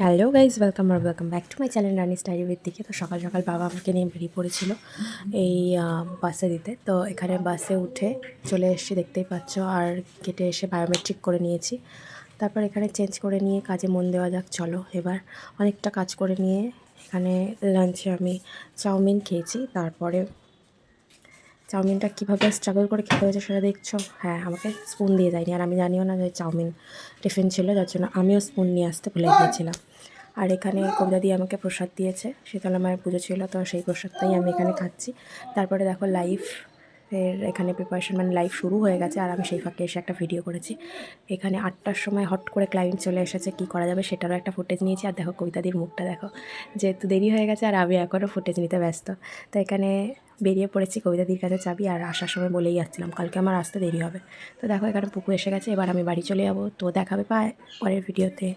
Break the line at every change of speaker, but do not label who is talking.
Hello guys, welcome back to my channel Rani style with দিকে। তো সকাল সকাল বাবা আমাকে নিয়ে বেরিয়ে পড়েছিল এই বাসে দিতে। তো এখানে বাসে উঠে চলে এসেছি, দেখতেই পাচ্ছ। আর কেটে এসে বায়োমেট্রিক করে নিয়েছি। তারপর এখানে চেঞ্জ করে নিয়ে কাজে মন দেওয়া যাক। চলো এবার অনেকটা কাজ করে নিয়ে এখানে লাঞ্চে আমি চাউমিন খেয়েছি। তারপরে চাউমিনটা কীভাবে স্ট্রাগল করে খেতে হয়েছে সেটা দেখছো। হ্যাঁ, আমাকে স্পুন দিয়ে যায়নি, আর আমি জানিও না যে চাউমিন টিফিন ছিল, যার জন্য আমিও স্পুন নিয়ে আসতে ভুলে গিয়েছিলাম। আর এখানে কবিতা দিয়ে আমাকে প্রসাদ দিয়েছে, শীতলা মায়ের পুজো ছিল, তো সেই প্রসাদটাই আমি এখানে খাচ্ছি। তারপরে দেখো এখানে প্রিপারেশন, মানে লাইভ শুরু হয়ে গেছে, আর আমি সেই ফাঁকে এসে একটা ভিডিও করেছি। এখানে 8টার সময় হট করে ক্লায়েন্ট চলে এসেছে, কী করা যাবে সেটারও একটা ফুটেজ নিয়েছি। আর দেখো কবিতাদির মুখটা দেখো, যেহেতু দেরি হয়ে গেছে আর আমি এখনও ফুটেজ নিতে ব্যস্ত। তো এখানে বেরিয়ে পড়েছি কবিতাদির কাছে চাবি, আর আসার সময় বলেই যাচ্ছিলাম কালকে আমার আসতে দেরি হবে। তো দেখো এখানে পুকু এসে গেছে, এবার আমি বাড়ি চলে যাবো। তো দেখাবে পরের ভিডিওতে।